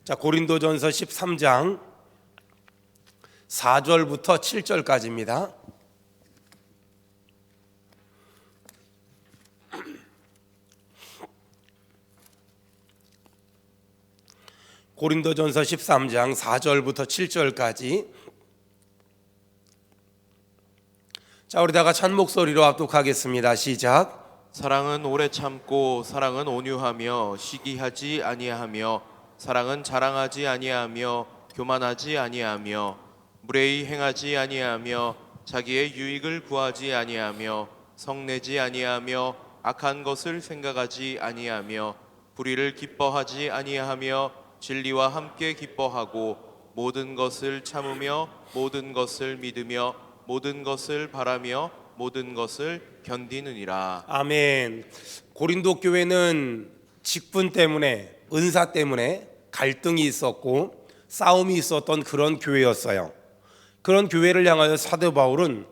자, 고린도전서 13장 4절부터 7절까지입니다. 고린도전서 13장 4절부터 7절까지. 자, 우리 다 같이 한 목소리로 합독하겠습니다. 시작. 사랑은 오래 참고 사랑은 온유하며 시기하지 아니하며 사랑은 자랑하지 아니하며 교만하지 아니하며 무례히 행하지 아니하며 자기의 유익을 구하지 아니하며 성내지 아니하며 악한 것을 생각하지 아니하며 불의를 기뻐하지 아니하며 진리와 함께 기뻐하고 모든 것을 참으며 모든 것을 믿으며 모든 것을 바라며 모든 것을 견디느니라. 아멘. 고린도 교회는 직분 때문에, 은사 때문에 갈등이 있었고 싸움이 있었던 그런 교회였어요. 그런 교회를 향하여 사도 바울은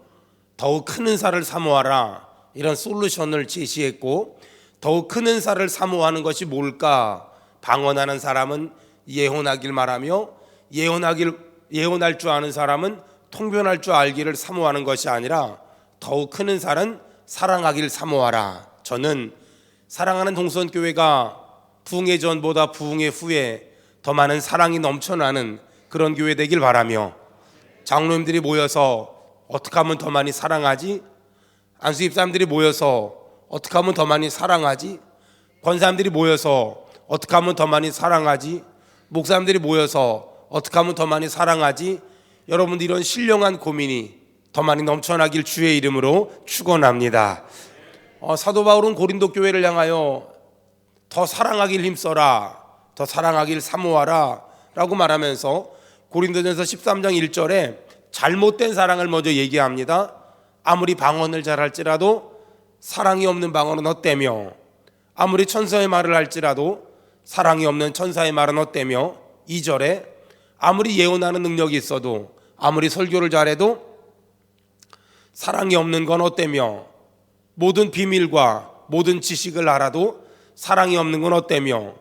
더욱 큰 은사를 사모하라, 이런 솔루션을 제시했고, 더욱 큰 은사를 사모하는 것이 뭘까? 방언하는 사람은 예언하길 말하며 예언할 줄 아는 사람은 통변할 줄 알기를 사모하는 것이 아니라 더욱 큰 은사는 사랑하길 사모하라. 저는 사랑하는 동선교회가 부흥의 전보다 부흥의 후에 더 많은 사랑이 넘쳐나는 그런 교회 되길 바라며, 장로님들이 모여서 어떻게 하면 더 많이 사랑하지? 안수집사님들이 모여서 어떻게 하면 더 많이 사랑하지? 권사님들이 모여서 어떻게 하면 더 많이 사랑하지? 목사님들이 모여서 어떻게 하면 더 많이 사랑하지? 여러분들 이런 신령한 고민이 더 많이 넘쳐나길 주의 이름으로 축원합니다. 사도 바울은 고린도 교회를 향하여 더 사랑하길 힘써라, 더 사랑하길 사모하라 라고 말하면서 고린도전서 13장 1절에 잘못된 사랑을 먼저 얘기합니다. 아무리 방언을 잘할지라도 사랑이 없는 방언은 헛되며, 아무리 천사의 말을 할지라도 사랑이 없는 천사의 말은 헛되며, 2절에 아무리 예언하는 능력이 있어도, 아무리 설교를 잘해도 사랑이 없는 건 헛되며, 모든 비밀과 모든 지식을 알아도 사랑이 없는 건 헛되며,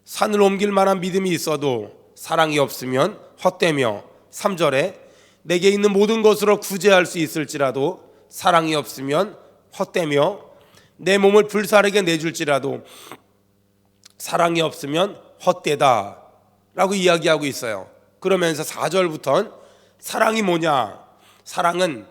산을 옮길 만한 믿음이 있어도 사랑이 없으면 헛되며, 3절에 내게 있는 모든 것으로 구제할 수 있을지라도 사랑이 없으면 헛되며, 내 몸을 불사르게 내줄지라도 사랑이 없으면 헛되다 라고 이야기하고 있어요. 그러면서 4절부터는 사랑이 뭐냐? 사랑은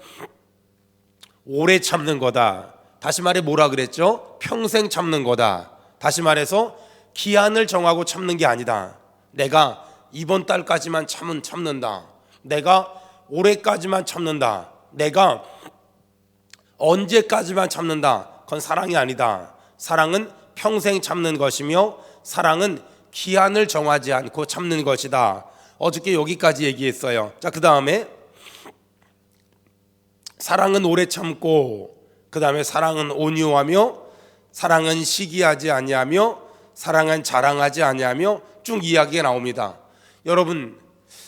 오래 참는 거다. 다시 말해 뭐라 그랬죠? 평생 참는 거다. 다시 말해서 기한을 정하고 참는 게 아니다. 내가 이번 달까지만 참는다. 내가 올해까지만 참는다. 내가 언제까지만 참는다. 그건 사랑이 아니다. 사랑은 평생 참는 것이며, 사랑은 기한을 정하지 않고 참는 것이다. 어저께 여기까지 얘기했어요. 자, 그 다음에 사랑은 오래 참고, 그 다음에 사랑은 온유하며, 사랑은 시기하지 아니하며, 사랑은 자랑하지 아니하며 쭉 이야기가 나옵니다. 여러분,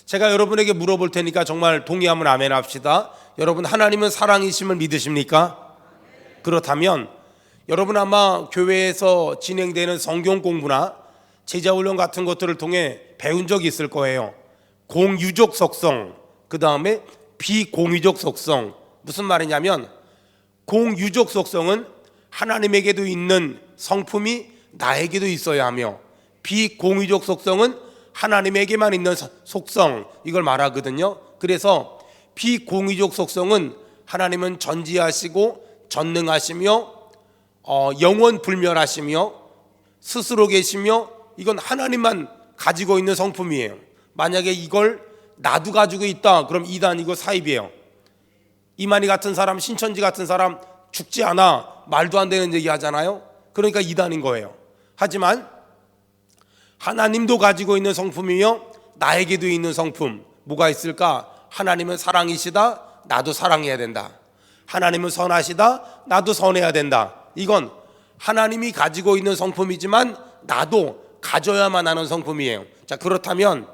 제가 여러분에게 물어볼 테니까 정말 동의하면 아멘 합시다. 여러분, 하나님은 사랑이심을 믿으십니까? 그렇다면 여러분 아마 교회에서 진행되는 성경 공부나 제자훈련 같은 것들을 통해 배운 적이 있을 거예요. 공유적 속성, 그 다음에 비공유적 속성. 무슨 말이냐면, 공유적 속성은 하나님에게도 있는 성품이 나에게도 있어야 하며, 비공유적 속성은 하나님에게만 있는 속성, 이걸 말하거든요. 그래서 비공유적 속성은 하나님은 전지하시고 전능하시며 영원 불멸하시며 스스로 계시며, 이건 하나님만 가지고 있는 성품이에요. 만약에 이걸 나도 가지고 있다, 그럼 이단이고 사입이에요. 이만희 같은 사람, 신천지 같은 사람 죽지 않아, 말도 안 되는 얘기 하잖아요. 그러니까 이단인 거예요. 하지만 하나님도 가지고 있는 성품이며 나에게도 있는 성품, 뭐가 있을까? 하나님은 사랑이시다, 나도 사랑해야 된다. 하나님은 선하시다, 나도 선해야 된다. 이건 하나님이 가지고 있는 성품이지만 나도 가져야만 하는 성품이에요. 자, 그렇다면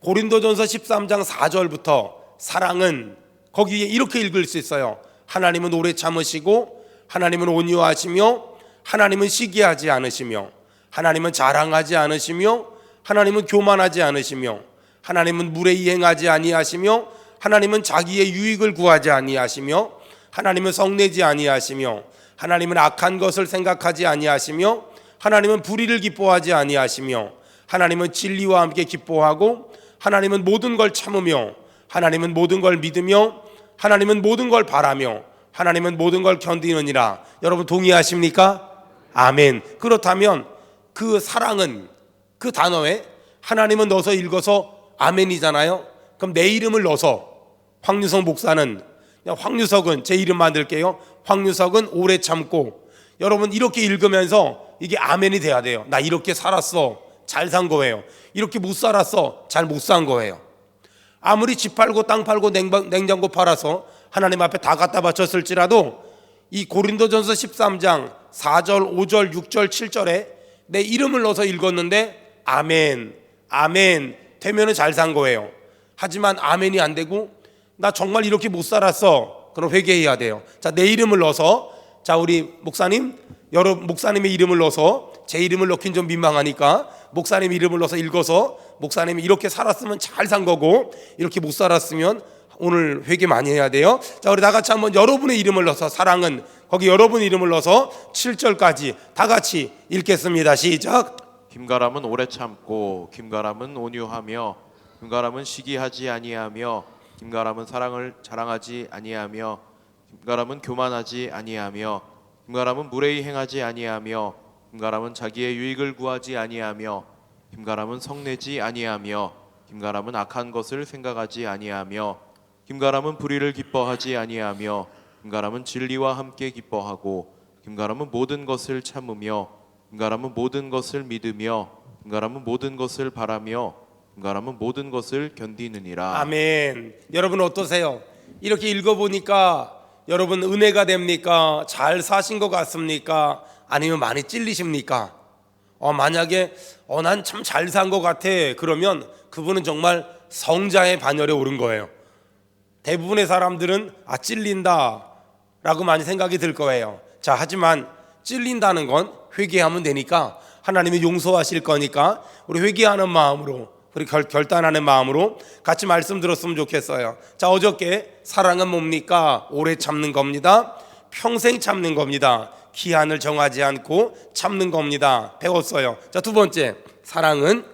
고린도전서 13장 4절부터 사랑은 거기에 이렇게 읽을 수 있어요. 하나님은 오래 참으시고, 하나님은 온유하시며, 하나님은 시기하지 않으시며, 하나님은 자랑하지 않으시며, 하나님은 교만하지 않으시며 하나님은 무례히 행하지 아니하시며 하나님은 자기의 유익을 구하지 아니하시며 하나님은 성내지 아니하시며 하나님은 악한 것을 생각하지 아니하시며 하나님은 불의를 기뻐하지 아니하시며 하나님은 진리와 함께 기뻐하고 하나님은 모든 걸 참으며 하나님은 모든 걸 믿으며 하나님은 모든 걸 바라며 하나님은 모든 걸 견디느니라. 여러분 동의하십니까? 아멘. 그렇다면 그 사랑은 그 단어에 하나님은 넣어서 읽어서 아멘이잖아요. 그럼 내 이름을 넣어서 황유석 목사는, 황유석은 제 이름 만들게요. 황유석은 오래 참고. 여러분 이렇게 읽으면서 이게 아멘이 돼야 돼요. 나 이렇게 살았어, 잘 산 거예요. 이렇게 못 살았어, 잘 못 산 거예요. 아무리 집 팔고 땅 팔고 냉장고 팔아서 하나님 앞에 다 갖다 바쳤을지라도 이 고린도전서 13장 4절 5절 6절 7절에 내 이름을 넣어서 읽었는데 아멘 아멘 되면은 잘 산 거예요. 하지만 아멘이 안 되고 나 정말 이렇게 못 살았어, 그럼 회개해야 돼요. 자, 내 이름을 넣어서, 자 우리 목사님, 여러 목사님의 이름을 넣어서, 제 이름을 넣긴 좀 민망하니까 목사님 이름을 넣어서 읽어서 목사님이 이렇게 살았으면 잘 산 거고 이렇게 못 살았으면 오늘 회개 많이 해야 돼요. 자, 우리 다 같이 한번 여러분의 이름을 넣어서, 사랑은 거기 여러분 이름을 넣어서 7절까지 다 같이 읽겠습니다. 시작. 김가람은 오래 참고 김가람은 온유하며 김가람은 시기하지 아니하며 김가람은 사랑을 자랑하지 아니하며 김가람은 교만하지 아니하며 김가람은 무례히 행하지 아니하며 김가람은 자기의 유익을 구하지 아니하며 김가람은 성내지 아니하며 김가람은 악한 것을 생각하지 아니하며 김가람은 불의를 기뻐하지 아니하며 김가람은 진리와 함께 기뻐하고 김가람은 모든 것을 참으며 김가람은 모든 것을 믿으며 김가람은 모든 것을 바라며 김가람은 모든 것을 견디느니라. 아멘. 여러분 어떠세요? 이렇게 읽어보니까 여러분 은혜가 됩니까? 잘 사신 것 같습니까? 아니면 많이 찔리십니까? 만약에 난 참 잘 산 것 같아, 그러면 그분은 정말 성자의 반열에 오른 거예요. 대부분의 사람들은 찔린다 라고 많이 생각이 들 거예요. 자, 하지만 찔린다는 건 회개하면 되니까, 하나님이 용서하실 거니까 우리 회개하는 마음으로, 우리 결단하는 마음으로 같이 말씀 들었으면 좋겠어요. 자, 어저께 사랑은 뭡니까? 오래 참는 겁니다. 평생 참는 겁니다. 기한을 정하지 않고 참는 겁니다. 배웠어요. 자, 두 번째, 사랑은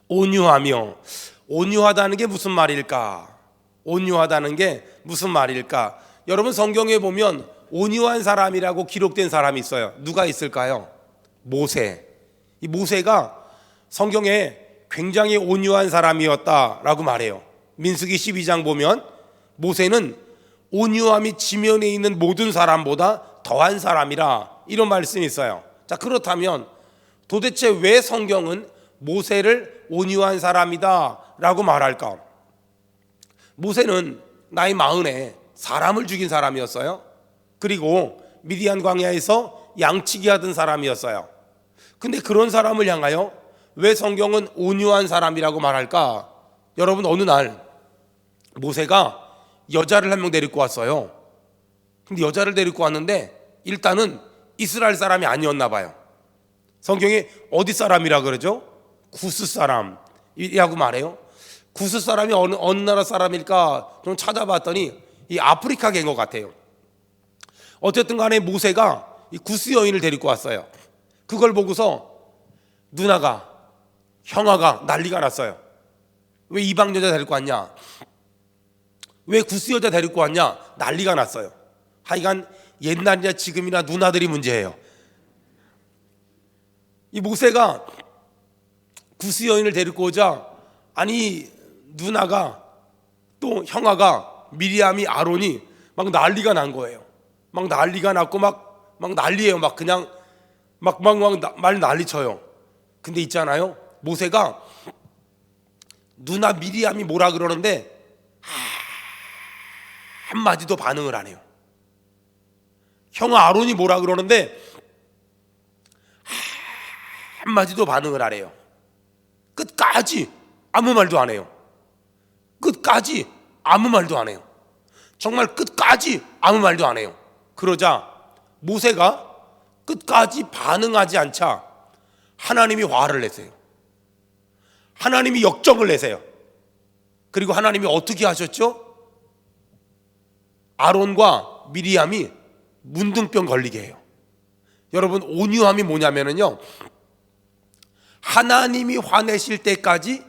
온유하며. 온유하다는 게 무슨 말일까? 온유하다는 게 무슨 말일까? 여러분 성경에 보면 온유한 사람이라고 기록된 사람이 있어요. 누가 있을까요? 모세. 이 모세가 성경에 굉장히 온유한 사람이었다라고 말해요. 민수기 12장 보면 모세는 온유함이 지면에 있는 모든 사람보다 더한 사람이라, 이런 말씀이 있어요. 자, 그렇다면 도대체 왜 성경은 모세를 온유한 사람이다 라고 말할까? 모세는 나이 40에 사람을 죽인 사람이었어요. 그리고 미디안 광야에서 양치기 하던 사람이었어요. 근데 그런 사람을 향하여 왜 성경은 온유한 사람이라고 말할까? 여러분, 어느 날 모세가 여자를 한 명 데리고 왔어요. 근데 여자를 데리고 왔는데 일단은 이스라엘 사람이 아니었나 봐요. 성경에 어디 사람이라 그러죠? 구스 사람이라고 말해요. 구스 사람이 어느 나라 사람일까 좀 찾아봤더니 이 아프리카계인 것 같아요. 어쨌든 간에 모세가 이 구스 여인을 데리고 왔어요. 그걸 보고서 누나가, 형아가 난리가 났어요. 왜 이방 여자 데리고 왔냐? 왜 구스 여자 데리고 왔냐? 난리가 났어요. 하여간 옛날이나 지금이나 누나들이 문제예요. 이 모세가 구스 여인을 데리고 오자, 아니 누나가 또 형아가 미리암이 아론이 막 난리가 난 거예요. 막 난리가 났고 막 난리예요. 막 그냥 말 난리쳐요. 근데 있잖아요, 모세가 누나 미리암이 뭐라 그러는데 한마디도 반응을 안 해요. 형아 아론이 뭐라 그러는데 한마디도 반응을 안 해요. 끝까지 아무 말도 안 해요. 끝까지 아무 말도 안 해요. 정말 끝까지 아무 말도 안 해요. 그러자 모세가 끝까지 반응하지 않자 하나님이 화를 내세요. 하나님이 역정을 내세요. 그리고 하나님이 어떻게 하셨죠? 아론과 미리암이 문둥병 걸리게 해요. 여러분, 온유함이 뭐냐면요, 하나님이 화내실 때까지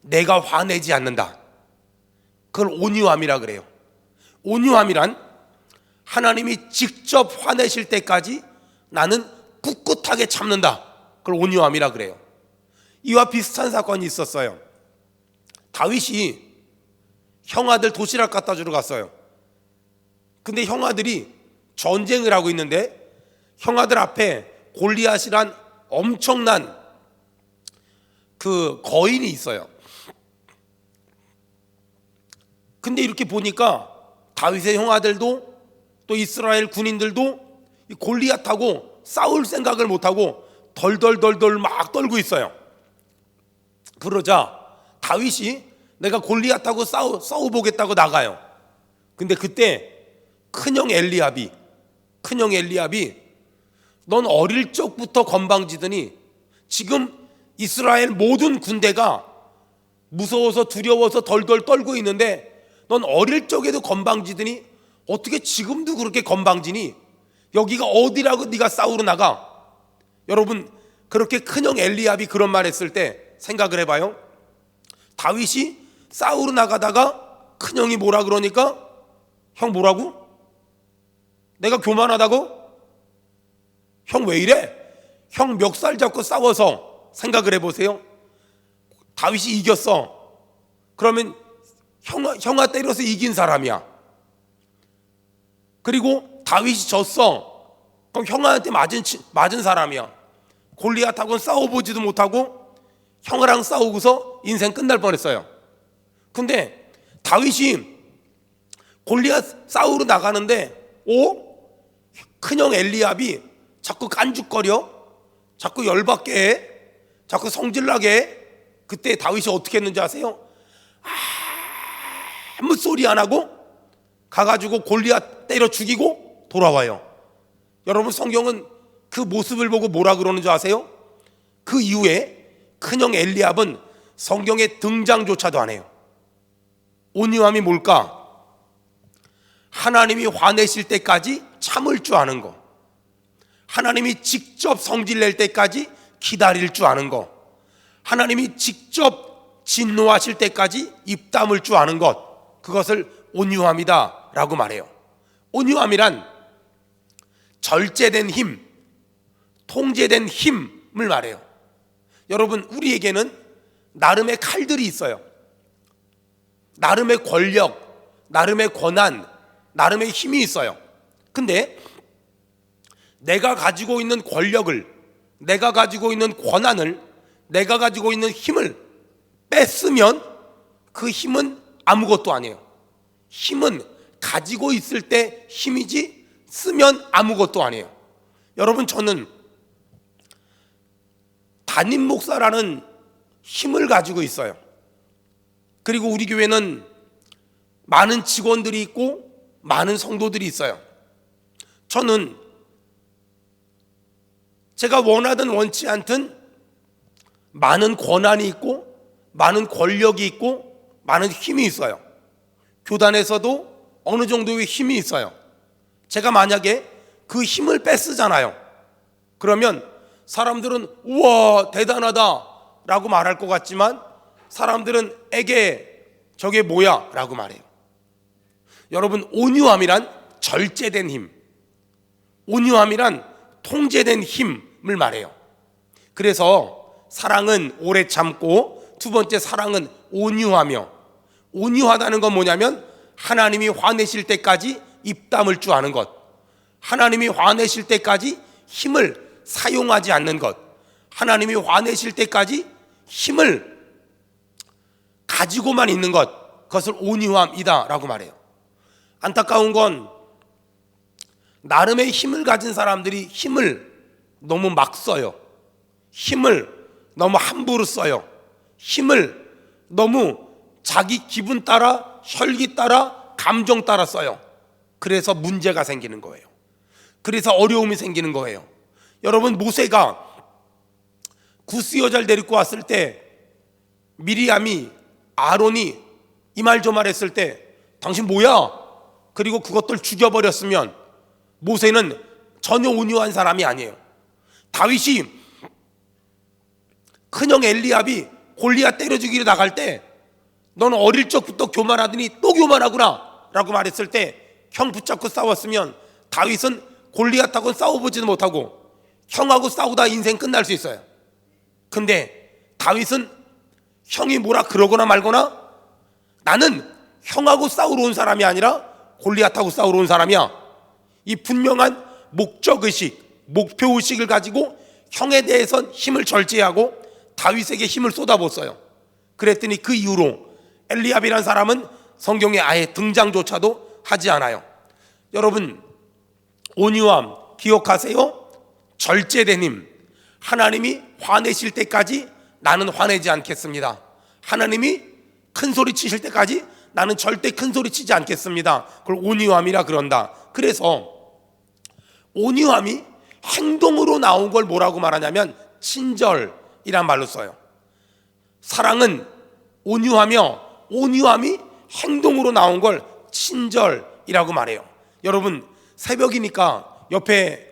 내가 화내지 않는다. 그걸 온유함이라 그래요. 온유함이란 하나님이 직접 화내실 때까지 나는 꿋꿋하게 참는다. 그걸 온유함이라 그래요. 이와 비슷한 사건이 있었어요. 다윗이 형아들 도시락 갖다 주러 갔어요. 근데 형아들이 전쟁을 하고 있는데 형아들 앞에 골리앗이란 엄청난 그 거인이 있어요. 근데 이렇게 보니까 다윗의 형아들도 또 이스라엘 군인들도 이 골리앗하고 싸울 생각을 못하고 덜덜덜덜 막 떨고 있어요. 그러자 다윗이 내가 골리앗하고 싸워보겠다고 나가요. 근데 그때 큰형 엘리압이 넌 어릴 적부터 건방지더니 지금 이스라엘 모든 군대가 무서워서 두려워서 덜덜 떨고 있는데 넌 어릴 적에도 건방지더니 어떻게 지금도 그렇게 건방지니? 여기가 어디라고 네가 싸우러 나가? 여러분, 그렇게 큰형 엘리압이 그런 말 했을 때 생각을 해봐요. 다윗이 싸우러 나가다가 큰형이 뭐라 그러니까 형 뭐라고? 내가 교만하다고? 형 왜 이래? 형 멱살 잡고 싸워서 생각을 해보세요. 다윗이 이겼어. 그러면 형아 때려서 이긴 사람이야. 그리고 다윗이 졌어. 그럼 형아한테 맞은 사람이야. 골리앗하고는 싸워보지도 못하고 형아랑 싸우고서 인생 끝날 뻔했어요. 근데 다윗이 골리앗 싸우러 나가는데 큰형 엘리압이 자꾸 깐죽거려, 자꾸 열받게 해, 자꾸 성질나게 해. 그때 다윗이 어떻게 했는지 아세요? 아무 소리 안 하고 가가지고 골리앗 때려 죽이고 돌아와요. 여러분, 성경은 그 모습을 보고 뭐라 그러는 줄 아세요? 그 이후에 큰형 엘리압은 성경에 등장조차도 안 해요. 온유함이 뭘까? 하나님이 화내실 때까지 참을 줄 아는 거, 하나님이 직접 성질낼 때까지 기다릴 줄 아는 거, 하나님이 직접 진노하실 때까지 입 다물 줄 아는 것, 그것을 온유함이다 라고 말해요. 온유함이란 절제된 힘, 통제된 힘을 말해요. 여러분, 우리에게는 나름의 칼들이 있어요. 나름의 권력, 나름의 권한, 나름의 힘이 있어요. 근데 내가 가지고 있는 권력을, 내가 가지고 있는 권한을, 내가 가지고 있는 힘을 뺐으면 그 힘은 아무것도 아니에요. 힘은 가지고 있을 때 힘이지 쓰면 아무것도 아니에요. 여러분, 저는 담임 목사라는 힘을 가지고 있어요. 그리고 우리 교회는 많은 직원들이 있고 많은 성도들이 있어요. 저는 제가 원하든 원치 않든 많은 권한이 있고 많은 권력이 있고 많은 힘이 있어요. 교단에서도 어느 정도의 힘이 있어요. 제가 만약에 그 힘을 뺏으잖아요. 그러면 사람들은 우와 대단하다 라고 말할 것 같지만 사람들은 에게 저게 뭐야 라고 말해요. 여러분, 온유함이란 절제된 힘, 온유함이란 통제된 힘을 말해요. 그래서 사랑은 오래 참고, 두 번째 사랑은 온유하며, 온유하다는 건 뭐냐면 하나님이 화내실 때까지 입 다물 줄 아는 것, 하나님이 화내실 때까지 힘을 사용하지 않는 것, 하나님이 화내실 때까지 힘을 가지고만 있는 것, 그것을 온유함이다 라고 말해요. 안타까운 건 나름의 힘을 가진 사람들이 힘을 너무 막 써요. 힘을 너무 함부로 써요. 힘을 너무 자기 기분 따라, 혈기 따라, 감정 따라 써요. 그래서 문제가 생기는 거예요. 그래서 어려움이 생기는 거예요. 여러분, 모세가 구스 여자를 데리고 왔을 때 미리암이 아론이 이 말 저 말 했을 때 당신 뭐야? 그리고 그것들 죽여버렸으면 모세는 전혀 온유한 사람이 아니에요. 다윗이 큰형 엘리압이 골리앗 때려 죽이러 나갈 때 너는 어릴 적부터 교만하더니 또 교만하구나 라고 말했을 때 형 붙잡고 싸웠으면 다윗은 골리앗하고 싸워보지도 못하고 형하고 싸우다 인생 끝날 수 있어요. 근데 다윗은 형이 뭐라 그러거나 말거나 나는 형하고 싸우러 온 사람이 아니라 골리앗하고 싸우러 온 사람이야. 이 분명한 목적의식, 목표의식을 가지고 형에 대해선 힘을 절제하고 다윗에게 힘을 쏟아붓어요. 그랬더니 그 이후로 엘리압이라는 사람은 성경에 아예 등장조차도 하지 않아요. 여러분, 온유함 기억하세요? 절제된 힘. 하나님이 화내실 때까지 나는 화내지 않겠습니다. 하나님이 큰 소리 치실 때까지 나는 절대 큰 소리 치지 않겠습니다. 그걸 온유함이라 그런다. 그래서 온유함이 행동으로 나온 걸 뭐라고 말하냐면 친절이란 말로 써요. 사랑은 온유하며 온유함이 행동으로 나온 걸 친절이라고 말해요. 여러분, 새벽이니까 옆에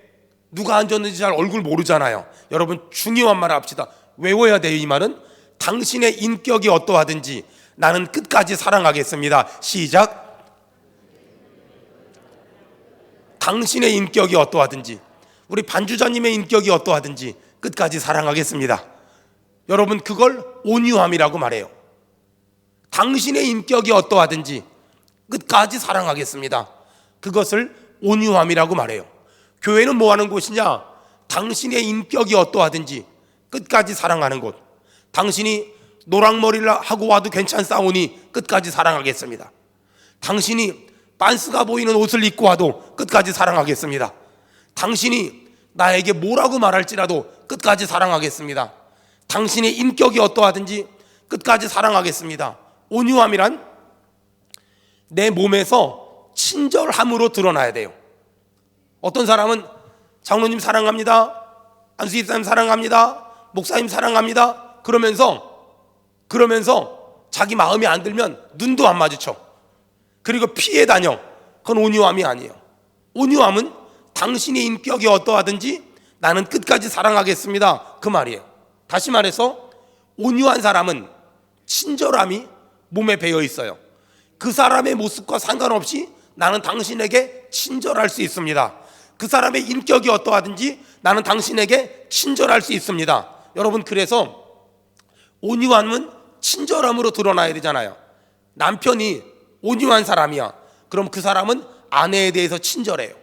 누가 앉았는지 잘 얼굴 모르잖아요. 여러분, 중요한 말 합시다. 외워야 돼요. 이 말은 당신의 인격이 어떠하든지 나는 끝까지 사랑하겠습니다. 시작. 당신의 인격이 어떠하든지, 우리 반주자님의 인격이 어떠하든지 끝까지 사랑하겠습니다. 여러분, 그걸 온유함이라고 말해요. 당신의 인격이 어떠하든지 끝까지 사랑하겠습니다. 그것을 온유함이라고 말해요. 교회는 뭐 하는 곳이냐? 당신의 인격이 어떠하든지 끝까지 사랑하는 곳. 당신이 노랑머리를 하고 와도 괜찮사오니 끝까지 사랑하겠습니다. 당신이 빤스가 보이는 옷을 입고 와도 끝까지 사랑하겠습니다. 당신이 나에게 뭐라고 말할지라도 끝까지 사랑하겠습니다. 당신의 인격이 어떠하든지 끝까지 사랑하겠습니다. 온유함이란 내 몸에서 친절함으로 드러나야 돼요. 어떤 사람은 장로님 사랑합니다, 안수집사님 사랑합니다, 목사님 사랑합니다 그러면서 자기 마음에 안 들면 눈도 안 마주쳐. 그리고 피해 다녀. 그건 온유함이 아니에요. 온유함은 당신의 인격이 어떠하든지 나는 끝까지 사랑하겠습니다, 그 말이에요. 다시 말해서 온유한 사람은 친절함이 몸에 배어 있어요. 그 사람의 모습과 상관없이 나는 당신에게 친절할 수 있습니다. 그 사람의 인격이 어떠하든지 나는 당신에게 친절할 수 있습니다. 여러분, 그래서 온유함은 친절함으로 드러나야 되잖아요. 남편이 온유한 사람이야. 그럼 그 사람은 아내에 대해서 친절해요.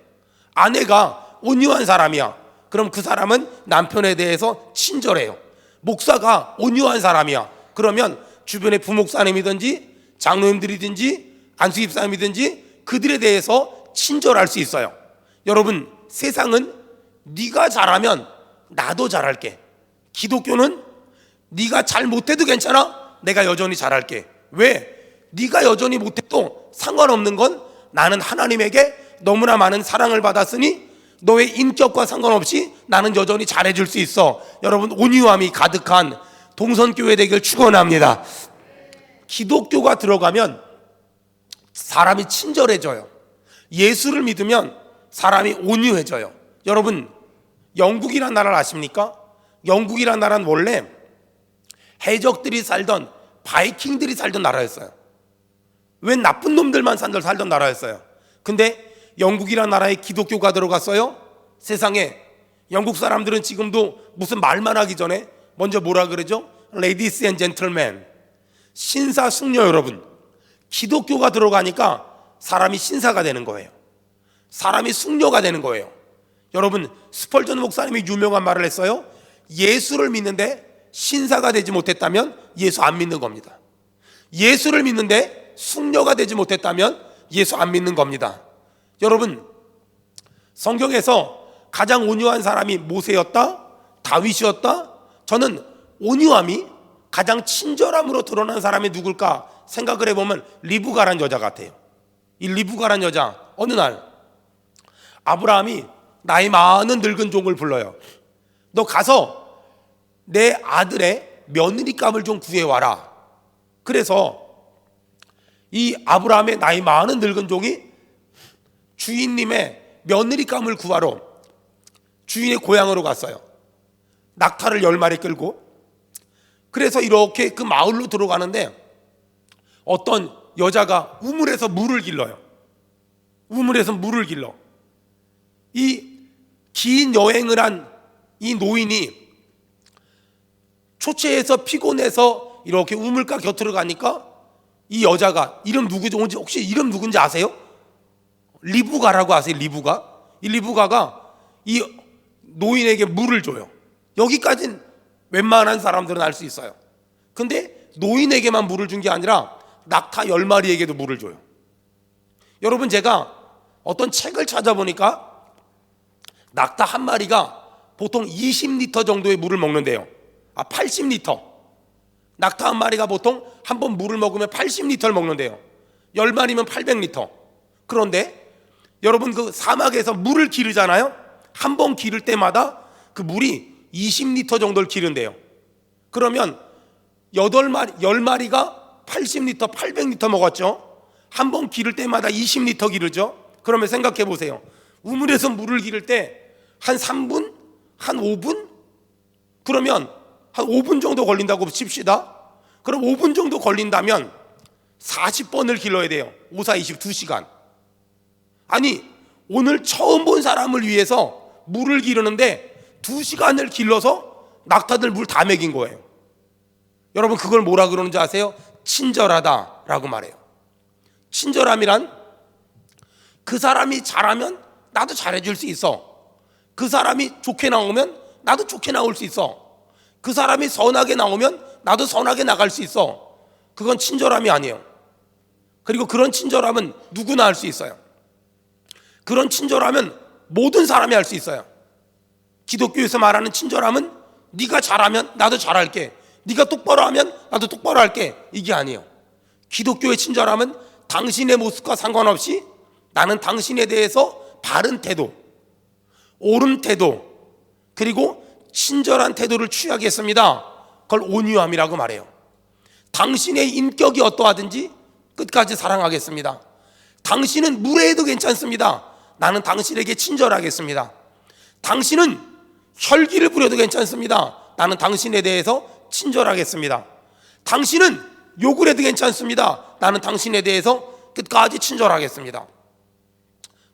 아내가 온유한 사람이야. 그럼 그 사람은 남편에 대해서 친절해요. 목사가 온유한 사람이야. 그러면 주변의 부목사님이든지 장로님들이든지 안수집사님이든지 그들에 대해서 친절할 수 있어요. 여러분, 세상은 네가 잘하면 나도 잘할게. 기독교는 네가 잘 못해도 괜찮아, 내가 여전히 잘할게. 왜? 네가 여전히 못해도 상관없는 건 나는 하나님에게 너무나 많은 사랑을 받았으니 너의 인격과 상관없이 나는 여전히 잘해줄 수 있어. 여러분, 온유함이 가득한 동선교회 되길 축원합니다. 기독교가 들어가면 사람이 친절해져요. 예수를 믿으면 사람이 온유해져요. 여러분, 영국이란 나라를 아십니까? 영국이란 나라는 원래 해적들이 살던 바이킹들이 살던 나라였어요. 웬 나쁜 놈들만 살던 나라였어요. 근데 영국이란 나라에 기독교가 들어갔어요. 세상에 영국 사람들은 지금도 무슨 말만 하기 전에 먼저 뭐라 그러죠? Ladies and gentlemen, 신사숙녀. 여러분, 기독교가 들어가니까 사람이 신사가 되는 거예요. 사람이 숙녀가 되는 거예요. 여러분, 스펄전 목사님이 유명한 말을 했어요. 예수를 믿는데 신사가 되지 못했다면 예수 안 믿는 겁니다. 예수를 믿는데 숙녀가 되지 못했다면 예수 안 믿는 겁니다. 여러분, 성경에서 가장 온유한 사람이 모세였다? 다윗이었다? 저는 온유함이 가장 친절함으로 드러난 사람이 누굴까 생각을 해보면 리브가란 여자 같아요. 이 리브가란 여자, 어느 날 아브라함이 나이 많은 늙은 종을 불러요. 너 가서 내 아들의 며느리감을 좀 구해와라 그래서 이 아브라함의 나이 많은 늙은 종이 주인님의 며느리감을 구하러 주인의 고향으로 갔어요. 낙타를 10마리 끌고. 그래서 이렇게 그 마을로 들어가는데 어떤 여자가 우물에서 물을 길러요. 우물에서 물을 길러. 이 긴 여행을 한 이 노인이 초췌해서 피곤해서 이렇게 우물가 곁으로 가니까 이 여자가 이름 누구지? 혹시 이름 누군지 아세요? 리브가라고 아세요? 리브가? 이 리브가가 이 노인에게 물을 줘요. 여기까지는 웬만한 사람들은 알 수 있어요. 근데 노인에게만 물을 준 게 아니라 낙타 10마리에게도 물을 줘요. 여러분, 제가 어떤 책을 찾아보니까 낙타 한 마리가 보통 20리터 정도의 물을 먹는데요. 80리터. 낙타 한 마리가 보통 한 번 물을 먹으면 80리터를 먹는데요. 10마리면 800리터. 그런데 여러분, 그 사막에서 물을 기르잖아요. 한 번 기를 때마다 그 물이 20리터 정도를 기른대요. 그러면 10마리가 80리터, 800리터 먹었죠. 한 번 기를 때마다 20리터 기르죠. 그러면 생각해 보세요. 우물에서 물을 기를 때 한 3분? 한 5분? 그러면 한 5분 정도 걸린다고 칩시다. 그럼 5분 정도 걸린다면 40번을 길러야 돼요. 5, 4, 22시간. 아니, 오늘 처음 본 사람을 위해서 물을 기르는데 2시간을 길러서 낙타들 물 다 먹인 거예요. 여러분, 그걸 뭐라 그러는지 아세요? 친절하다라고 말해요. 친절함이란 그 사람이 잘하면 나도 잘해줄 수 있어. 그 사람이 좋게 나오면 나도 좋게 나올 수 있어. 그 사람이 선하게 나오면 나도 선하게 나갈 수 있어. 그건 친절함이 아니에요. 그리고 그런 친절함은 누구나 할 수 있어요. 그런 친절함은 모든 사람이 할 수 있어요. 기독교에서 말하는 친절함은 네가 잘하면 나도 잘할게, 네가 똑바로 하면 나도 똑바로 할게, 이게 아니에요. 기독교의 친절함은 당신의 모습과 상관없이 나는 당신에 대해서 바른 태도, 옳은 태도, 그리고 친절한 태도를 취하겠습니다. 그걸 온유함이라고 말해요. 당신의 인격이 어떠하든지 끝까지 사랑하겠습니다. 당신은 무례해도 괜찮습니다. 나는 당신에게 친절하겠습니다. 당신은 혈기를 부려도 괜찮습니다. 나는 당신에 대해서 친절하겠습니다. 당신은 욕을 해도 괜찮습니다. 나는 당신에 대해서 끝까지 친절하겠습니다.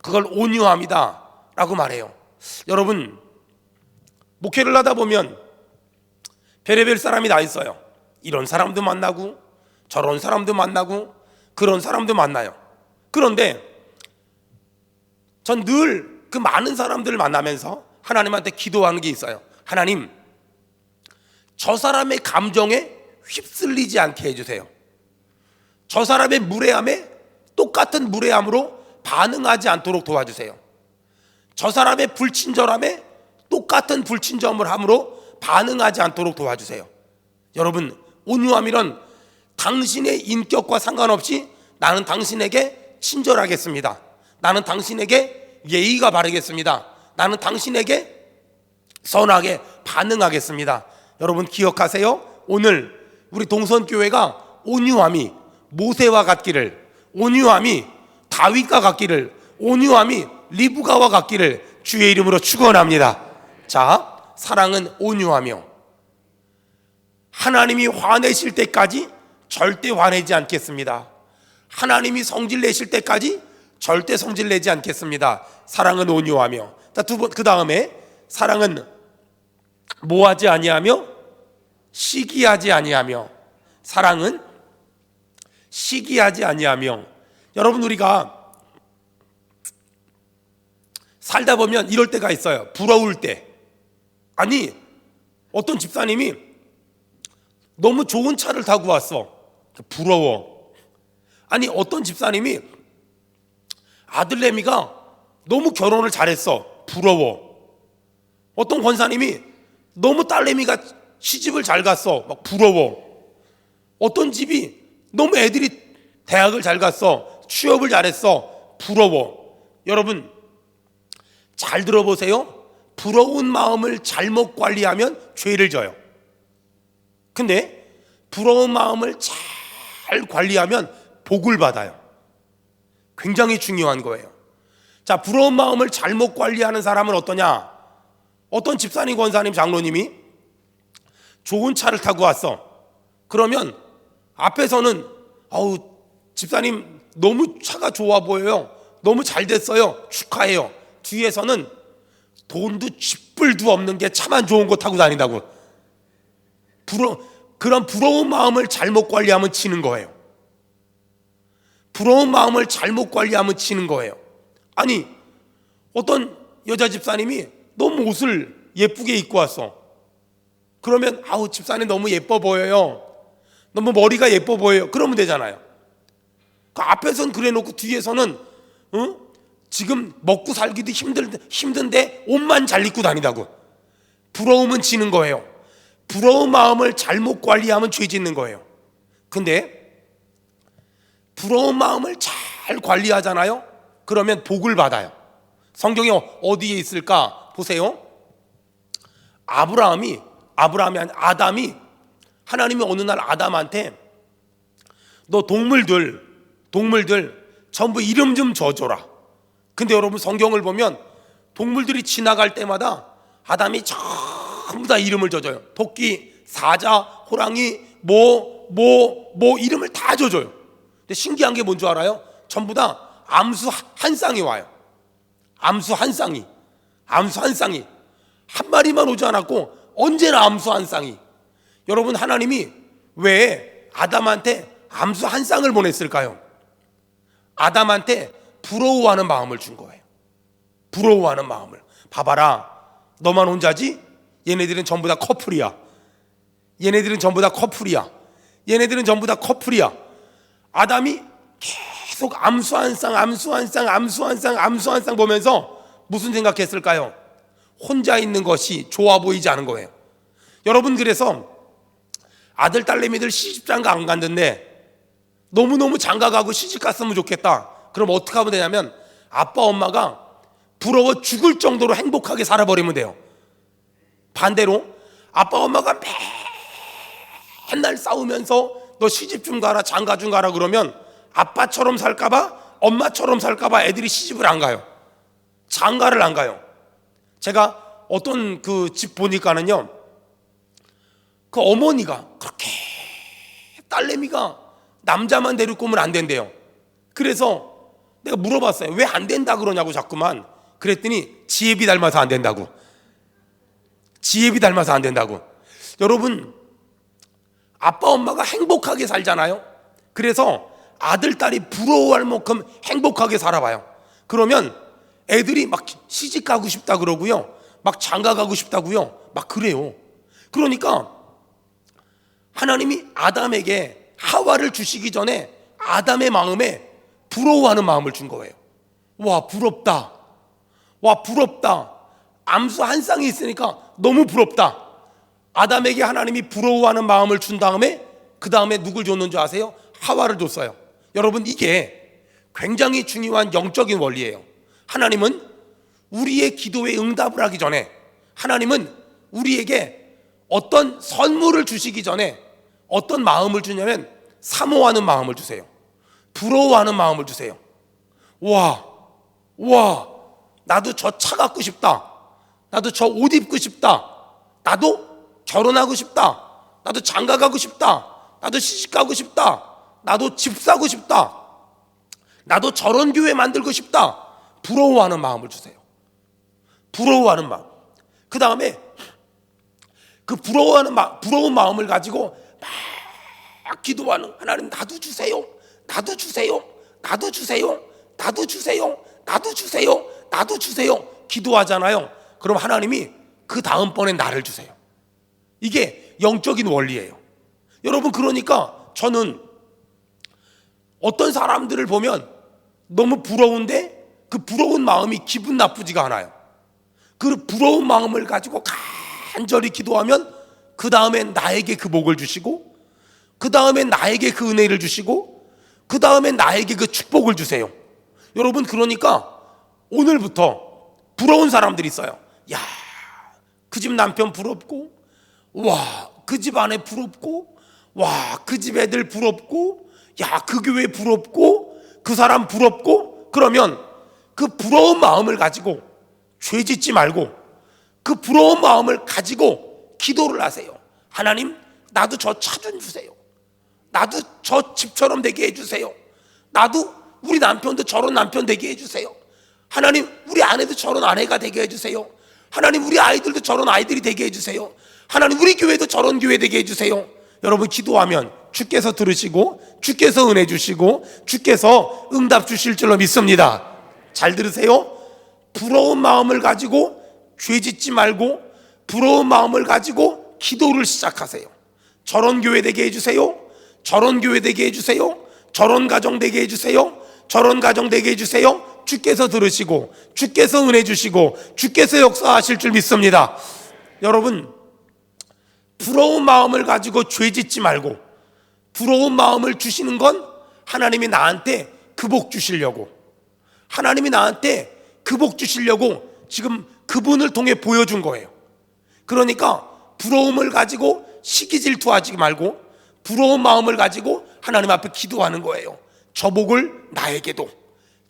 그걸 온유함이다 라고 말해요. 여러분, 목회를 하다 보면 별의별 사람이 다 있어요. 이런 사람도 만나고 저런 사람도 만나고 그런 사람도 만나요. 그런데 전 늘 그 많은 사람들을 만나면서 하나님한테 기도하는 게 있어요. 하나님, 저 사람의 감정에 휩쓸리지 않게 해주세요. 저 사람의 무례함에 똑같은 무례함으로 반응하지 않도록 도와주세요. 저 사람의 불친절함에 똑같은 불친절함을 함으로 반응하지 않도록 도와주세요. 여러분, 온유함이란 당신의 인격과 상관없이 나는 당신에게 친절하겠습니다. 나는 당신에게 예의가 바르겠습니다. 나는 당신에게 선하게 반응하겠습니다. 여러분, 기억하세요. 오늘 우리 동선교회가 온유함이 모세와 같기를, 온유함이 다윗과 같기를, 온유함이 리브가와 같기를 주의 이름으로 축원합니다. 자, 사랑은 온유하며 하나님이 화내실 때까지 절대 화내지 않겠습니다. 하나님이 성질 내실 때까지 절대 성질 내지 않겠습니다. 사랑은 온유하며. 자, 그 다음에 사랑은 뭐하지 아니하며 시기하지 아니하며. 사랑은 시기하지 아니하며. 여러분, 우리가 살다 보면 이럴 때가 있어요. 부러울 때. 아니, 어떤 집사님이 너무 좋은 차를 타고 왔어. 부러워. 아니, 어떤 집사님이 아들내미가 너무 결혼을 잘했어. 부러워. 어떤 권사님이 너무 딸내미가 시집을 잘 갔어. 막 부러워. 어떤 집이 너무 애들이 대학을 잘 갔어. 취업을 잘했어. 부러워. 여러분, 잘 들어보세요. 부러운 마음을 잘못 관리하면 죄를 져요. 근데 부러운 마음을 잘 관리하면 복을 받아요. 굉장히 중요한 거예요. 자, 부러운 마음을 잘못 관리하는 사람은 어떠냐? 어떤 집사님, 권사님, 장로님이 좋은 차를 타고 왔어. 그러면 앞에서는 아우 집사님 너무 차가 좋아 보여요. 너무 잘 됐어요. 축하해요. 뒤에서는 돈도 쥐뿔도 없는 게 차만 좋은 거 타고 다닌다고. 그런 부러운 마음을 잘못 관리하면 치는 거예요. 부러운 마음을 잘못 관리하면 치는 거예요. 아니 어떤 여자 집사님이 너무 옷을 예쁘게 입고 왔어. 그러면 아우 집사님 너무 예뻐 보여요. 너무 머리가 예뻐 보여요. 그러면 되잖아요. 그 앞에서는 그래놓고 뒤에서는 지금 먹고 살기도 힘든데 옷만 잘 입고 다니다고. 부러움은 지는 거예요. 부러운 마음을 잘못 관리하면 죄 짓는 거예요. 근데 부러운 마음을 잘 관리하잖아요. 그러면 복을 받아요. 성경에 어디에 있을까? 보세요. 아담이 하나님이 어느 날 아담한테 너 동물들 전부 이름 좀 줘줘라. 근데 여러분 성경을 보면 동물들이 지나갈 때마다 아담이 전부 다 이름을 줘줘요. 토끼, 사자, 호랑이, 뭐 이름을 다 줘줘요. 근데 신기한 게 뭔 줄 알아요? 전부 다 암수 한 쌍이 와요. 암수 한 쌍이 한 마리만 오지 않았고 언제나 암수 한 쌍이. 여러분 하나님이 왜 아담한테 암수 한 쌍을 보냈을까요? 아담한테 부러워하는 마음을 준 거예요. 부러워하는 마음을. 봐봐라, 너만 혼자지? 얘네들은 전부 다 커플이야. 아담이 계속 암수 한 쌍 보면서 무슨 생각했을까요? 혼자 있는 것이 좋아 보이지 않은 거예요. 여러분 그래서 아들 딸내미들 시집장가 안 갔는데 너무너무 장가가고 시집 갔으면 좋겠다. 그럼 어떻게 하면 되냐면 아빠 엄마가 부러워 죽을 정도로 행복하게 살아버리면 돼요. 반대로 아빠 엄마가 맨날 싸우면서 너 시집 좀 가라 장가 좀 가라 그러면 아빠처럼 살까봐 엄마처럼 살까봐 애들이 시집을 안 가요. 장가를 안 가요. 제가 어떤 그 집 보니까는요, 그 어머니가 그렇게 딸내미가 남자만 데리고 오면 안 된대요. 그래서 내가 물어봤어요. 왜 안 된다 그러냐고 자꾸만. 그랬더니 지혜비 닮아서 안 된다고. 여러분 아빠 엄마가 행복하게 살잖아요. 그래서 아들 딸이 부러워할 만큼 행복하게 살아봐요. 그러면 애들이 막 시집 가고 싶다 그러고요, 막 장가 가고 싶다고요, 막 그래요. 그러니까 하나님이 아담에게 하와를 주시기 전에 아담의 마음에 부러워하는 마음을 준 거예요. 와 부럽다. 암수 한 쌍이 있으니까 너무 부럽다. 아담에게 하나님이 부러워하는 마음을 준 다음에 그 다음에 누굴 줬는 줄 아세요? 하와를 줬어요. 여러분 이게 굉장히 중요한 영적인 원리예요. 하나님은 우리의 기도에 응답을 하기 전에, 하나님은 우리에게 어떤 선물을 주시기 전에 어떤 마음을 주냐면 사모하는 마음을 주세요. 부러워하는 마음을 주세요. 와 나도 저 차 갖고 싶다. 나도 저 옷 입고 싶다. 나도 결혼하고 싶다. 나도 장가 가고 싶다. 나도 시집 가고 싶다. 나도 집 사고 싶다. 나도 저런 교회 만들고 싶다. 부러워하는 마음을 주세요. 부러워하는 마음. 그 다음에 그 부러운 마음을 가지고 막 기도하는, 하나님 나도 주세요. 기도하잖아요. 그럼 하나님이 그 다음번에 나를 주세요. 이게 영적인 원리예요. 여러분 그러니까 저는 어떤 사람들을 보면 너무 부러운데 그 부러운 마음이 기분 나쁘지가 않아요. 그 부러운 마음을 가지고 간절히 기도하면 그 다음엔 나에게 그 복을 주시고, 그 다음엔 나에게 그 은혜를 주시고, 그 다음엔 나에게 그 축복을 주세요. 여러분 그러니까 오늘부터 부러운 사람들이 있어요. 야, 그 집 남편 부럽고, 와, 그 집 아내 부럽고, 와, 그 집 애들 부럽고, 야, 그 교회 부럽고 그 사람 부럽고, 그러면 그 부러운 마음을 가지고 죄 짓지 말고 그 부러운 마음을 가지고 기도를 하세요. 하나님, 나도 저 차 좀 주세요. 나도 저 집처럼 되게 해주세요. 나도 우리 남편도 저런 남편 되게 해주세요. 하나님, 우리 아내도 저런 아내가 되게 해주세요. 하나님, 우리 아이들도 저런 아이들이 되게 해주세요. 하나님, 우리 교회도 저런 교회 되게 해주세요. 여러분, 기도하면 주께서 들으시고 주께서 은혜 주시고 주께서 응답 주실 줄로 믿습니다. 잘 들으세요. 부러운 마음을 가지고 죄 짓지 말고 부러운 마음을 가지고 기도를 시작하세요. 저런 교회 되게 해주세요. 저런 교회 되게 해주세요. 저런 가정 되게 해주세요. 저런 가정 되게 해주세요. 주께서 들으시고 주께서 은혜 주시고 주께서 역사하실 줄 믿습니다. 여러분, 부러운 마음을 가지고 죄 짓지 말고 부러운 마음을 주시는 건 하나님이 나한테 그 복 주시려고, 하나님이 나한테 그 복 주시려고 지금 그분을 통해 보여준 거예요. 그러니까 부러움을 가지고 시기 질투하지 말고 부러운 마음을 가지고 하나님 앞에 기도하는 거예요. 저 복을 나에게도,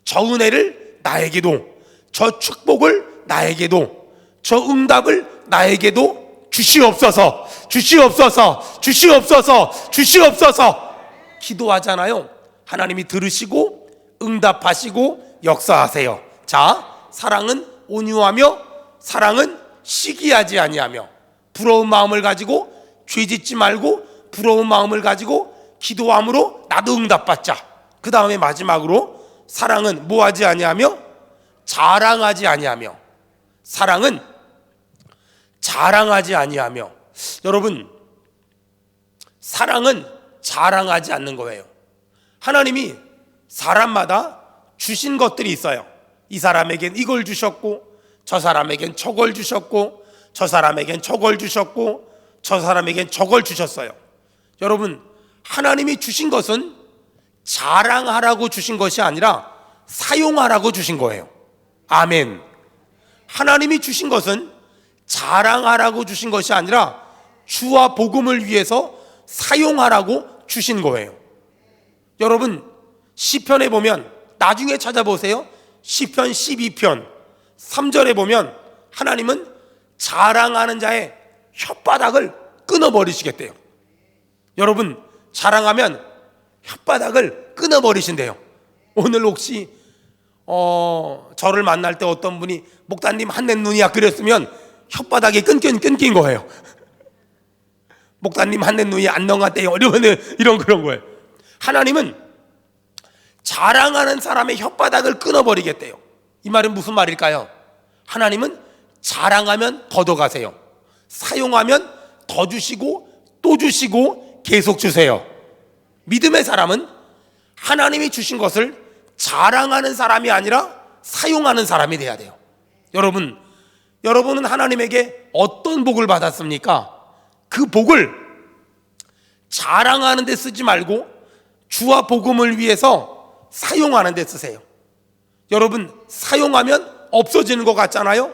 저 은혜를 나에게도, 저 축복을 나에게도, 저 응답을 나에게도 주시옵소서, 주시옵소서, 주시옵소서, 주시옵소서 기도하잖아요. 하나님이 들으시고 응답하시고 역사하세요. 자, 사랑은 온유하며 사랑은 시기하지 아니하며, 부러운 마음을 가지고 죄 짓지 말고 부러운 마음을 가지고 기도함으로 나도 응답받자. 그 다음에 마지막으로 사랑은 뭐하지 아니하며 자랑하지 아니하며, 사랑은 자랑하지 아니하며. 여러분, 사랑은 자랑하지 않는 거예요. 하나님이 사람마다 주신 것들이 있어요. 이 사람에겐 이걸 주셨고 저 사람에겐 저걸 주셨고 저 사람에겐 저걸 주셨고 저 사람에겐 저걸 주셨어요. 여러분, 하나님이 주신 것은 자랑하라고 주신 것이 아니라 사용하라고 주신 거예요. 아멘. 하나님이 주신 것은 자랑하라고 주신 것이 아니라 주와 복음을 위해서 사용하라고 주신 거예요. 여러분, 시편에 보면, 나중에 찾아보세요. 시편 12편 3절에 보면 하나님은 자랑하는 자의 혓바닥을 끊어버리시겠대요. 여러분, 자랑하면 혓바닥을 끊어버리신대요. 오늘 혹시 저를 만날 때 어떤 분이 목사님 한내 눈이야 그랬으면 혓바닥이 끊긴 거예요. 목사님 한내 눈이 안 넘어갔대요 이런 그런 거예요. 하나님은 자랑하는 사람의 혓바닥을 끊어버리겠대요. 이 말은 무슨 말일까요? 하나님은 자랑하면 걷어가세요. 사용하면 더 주시고 또 주시고 계속 주세요. 믿음의 사람은 하나님이 주신 것을 자랑하는 사람이 아니라 사용하는 사람이 돼야 돼요. 여러분은 하나님에게 어떤 복을 받았습니까? 그 복을 자랑하는 데 쓰지 말고 주와 복음을 위해서 사용하는 데 쓰세요. 여러분, 사용하면 없어지는 것 같잖아요?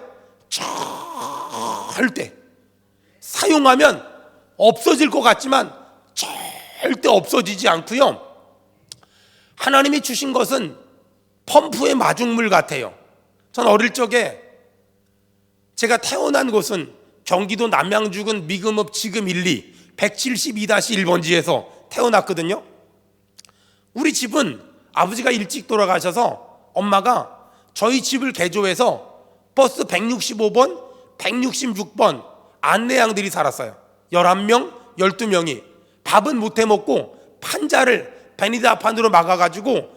절대. 사용하면 없어질 것 같지만 절대 없어지지 않고요. 하나님이 주신 것은 펌프의 마중물 같아요. 전 어릴 적에 제가 태어난 곳은 경기도 남양주군 미금읍 지금 1, 2 172-1번지에서 태어났거든요. 우리 집은 아버지가 일찍 돌아가셔서 엄마가 저희 집을 개조해서 버스 165번, 166번 안내양들이 살았어요. 11명, 12명이 밥은 못 해먹고 판자를 베니다판으로 막아가지고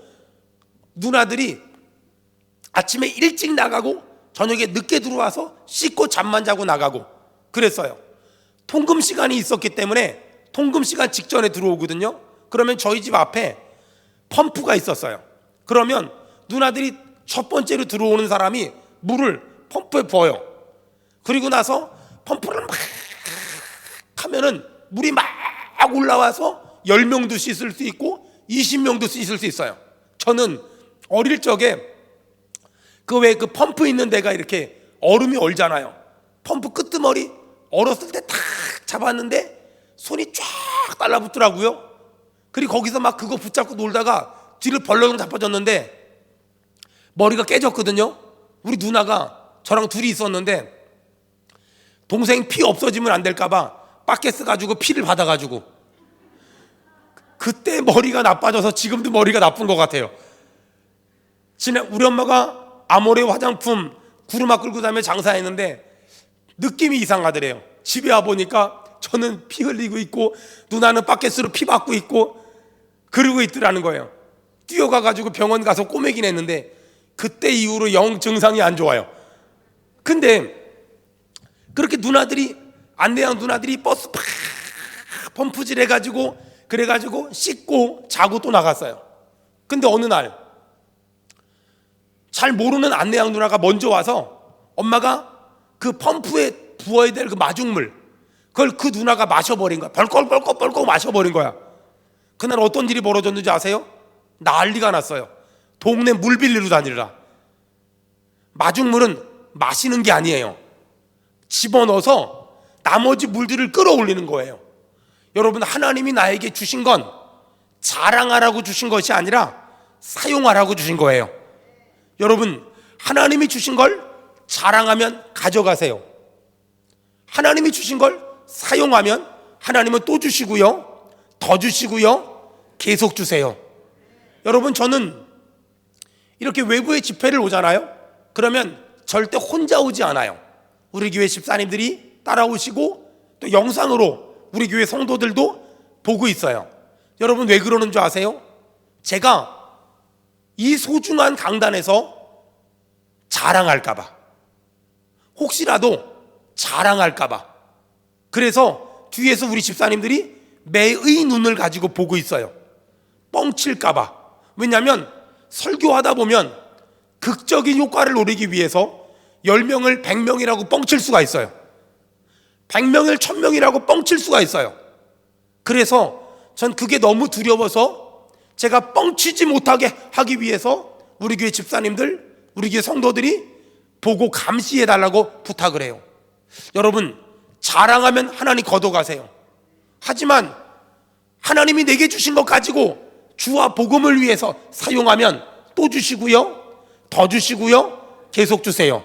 누나들이 아침에 일찍 나가고 저녁에 늦게 들어와서 씻고 잠만 자고 나가고 그랬어요. 통금 시간이 있었기 때문에 통금 시간 직전에 들어오거든요. 그러면 저희 집 앞에 펌프가 있었어요. 그러면 누나들이 첫 번째로 들어오는 사람이 물을 펌프에 부어요. 그리고 나서 펌프를 막 하면은 물이 막 올라와서 10명도 씻을 수 있고 20명도 씻을 수 있어요. 저는 어릴 적에 그 펌프 있는 데가 이렇게 얼음이 얼잖아요. 펌프 끄트머리 얼었을 때 탁 잡았는데 손이 쫙 달라붙더라고요. 그리고 거기서 막 그거 붙잡고 놀다가 뒤를 벌렁 잡아줬는데 머리가 깨졌거든요. 우리 누나가 저랑 둘이 있었는데 동생 피 없어지면 안 될까봐 바켓스 가지고 피를 받아가지고 그때 머리가 나빠져서 지금도 머리가 나쁜 것 같아요. 우리 엄마가 아모레 화장품 구르마 끌고 다니며 장사했는데 느낌이 이상하더래요. 집에 와 보니까 저는 피 흘리고 있고 누나는 바켓스로 피 받고 있고 그러고 있더라는 거예요. 뛰어가가지고 병원 가서 꼬매긴 했는데 그때 이후로 영 증상이 안 좋아요. 근데 그렇게 누나들이 안내양 누나들이 버스 팍 펌프질 해가지고 그래가지고 씻고 자고 또 나갔어요. 근데 어느 날 잘 모르는 안내양 누나가 먼저 와서 엄마가 그 펌프에 부어야 될 그 마중물 그걸 그 누나가 마셔버린 거야. 벌컥 마셔버린 거야. 그날 어떤 일이 벌어졌는지 아세요? 난리가 났어요. 동네 물 빌리러 다니라. 마중물은 마시는 게 아니에요. 집어넣어서 나머지 물들을 끌어올리는 거예요. 여러분, 하나님이 나에게 주신 건 자랑하라고 주신 것이 아니라 사용하라고 주신 거예요. 여러분, 하나님이 주신 걸 자랑하면 가져가세요. 하나님이 주신 걸 사용하면 하나님은 또 주시고요, 더 주시고요, 계속 주세요. 여러분, 저는 이렇게 외부의 집회를 오잖아요. 그러면 절대 혼자 오지 않아요. 우리 교회 집사님들이 따라오시고 또 영상으로 우리 교회 성도들도 보고 있어요. 여러분, 왜 그러는 줄 아세요? 제가 이 소중한 강단에서 자랑할까봐, 혹시라도 자랑할까봐, 그래서 뒤에서 우리 집사님들이 매의 눈을 가지고 보고 있어요. 뻥칠까봐. 왜냐하면 설교하다 보면 극적인 효과를 노리기 위해서 10명을 100명이라고 뻥칠 수가 있어요. 100명을 1000명이라고 뻥칠 수가 있어요. 그래서 전 그게 너무 두려워서 제가 뻥치지 못하게 하기 위해서 우리 교회 집사님들, 우리 교회 성도들이 보고 감시해달라고 부탁을 해요. 여러분, 자랑하면 하나님 걷어가세요. 하지만 하나님이 내게 주신 것 가지고 주와 복음을 위해서 사용하면 또 주시고요, 더 주시고요, 계속 주세요.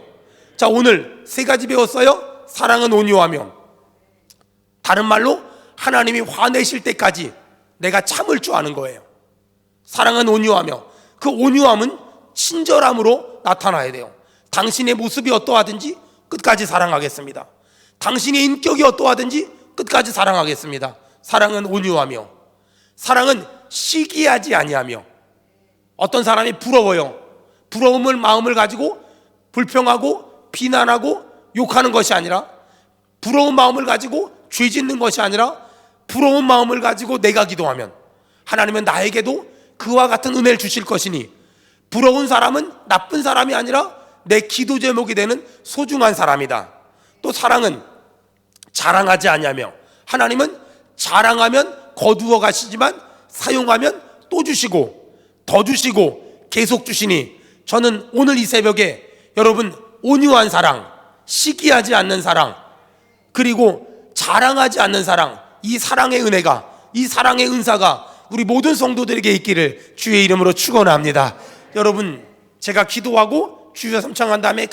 자, 오늘 3가지 배웠어요. 사랑은 온유하며, 다른 말로 하나님이 화내실 때까지 내가 참을 줄 아는 거예요. 사랑은 온유하며, 그 온유함은 친절함으로 나타나야 돼요. 당신의 모습이 어떠하든지 끝까지 사랑하겠습니다. 당신의 인격이 어떠하든지 끝까지 사랑하겠습니다. 사랑은 온유하며, 사랑은 시기하지 아니하며. 어떤 사람이 부러워요. 부러움을 마음을 가지고 불평하고 비난하고 욕하는 것이 아니라, 부러운 마음을 가지고 죄 짓는 것이 아니라, 부러운 마음을 가지고 내가 기도하면 하나님은 나에게도 그와 같은 은혜를 주실 것이니, 부러운 사람은 나쁜 사람이 아니라 내 기도 제목이 되는 소중한 사람이다. 또 사랑은 자랑하지 아니하며, 하나님은 자랑하면 거두어 가시지만 사용하면 또 주시고 더 주시고 계속 주시니, 저는 오늘 이 새벽에 여러분, 온유한 사랑, 시기하지 않는 사랑, 그리고 자랑하지 않는 사랑, 이 사랑의 은혜가, 이 사랑의 은사가 우리 모든 성도들에게 있기를 주의 이름으로 축원합니다. 여러분, 제가 기도하고 주여 삼창한 다음에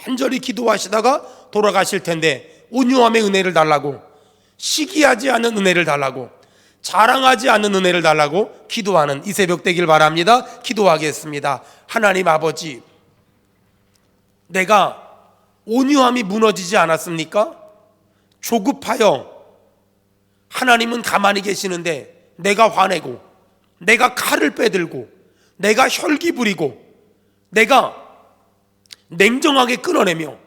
간절히 기도하시다가 돌아가실 텐데, 온유함의 은혜를 달라고, 시기하지 않은 은혜를 달라고, 자랑하지 않는 은혜를 달라고 기도하는 이 새벽 되길 바랍니다. 기도하겠습니다. 하나님 아버지, 내가 온유함이 무너지지 않았습니까? 조급하여 하나님은 가만히 계시는데 내가 화내고, 내가 칼을 빼들고, 내가 혈기 부리고, 내가 냉정하게 끊어내며,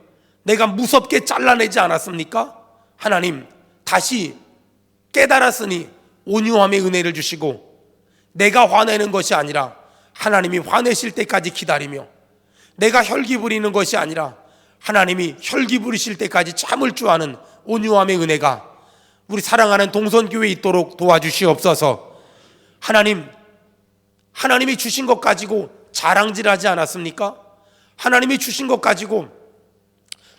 내가 무섭게 잘라내지 않았습니까? 하나님, 다시 깨달았으니 온유함의 은혜를 주시고, 내가 화내는 것이 아니라 하나님이 화내실 때까지 기다리며, 내가 혈기 부리는 것이 아니라 하나님이 혈기 부리실 때까지 참을 줄 아는 온유함의 은혜가 우리 사랑하는 동선교회에 있도록 도와주시옵소서. 하나님이 주신 것 가지고 자랑질하지 않았습니까? 하나님이 주신 것 가지고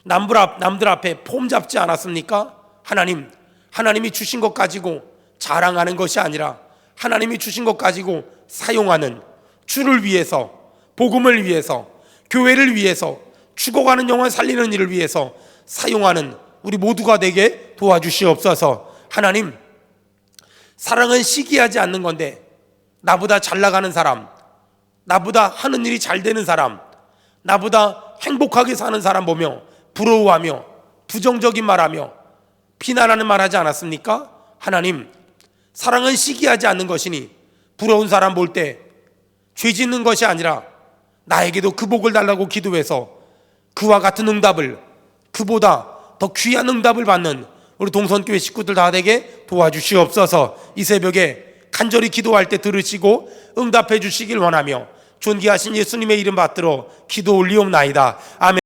남들 앞에 폼 잡지 않았습니까? 하나님이 주신 것 가지고 자랑하는 것이 아니라 하나님이 주신 것 가지고 사용하는, 주를 위해서, 복음을 위해서, 교회를 위해서, 죽어가는 영혼 살리는 일을 위해서 사용하는 우리 모두가 되게 도와주시옵소서. 하나님, 사랑은 시기하지 않는 건데 나보다 잘 나가는 사람, 나보다 하는 일이 잘 되는 사람, 나보다 행복하게 사는 사람 보며 부러워하며 부정적인 말하며 비난하는 말 하지 않았습니까? 하나님, 사랑은 시기하지 않는 것이니 부러운 사람 볼 때 죄 짓는 것이 아니라 나에게도 그 복을 달라고 기도해서 그와 같은 응답을, 그보다 더 귀한 응답을 받는 우리 동선교회 식구들 다 되게 도와주시옵소서. 이 새벽에 간절히 기도할 때 들으시고 응답해 주시길 원하며 존귀하신 예수님의 이름 받들어 기도 올리옵나이다. 아멘.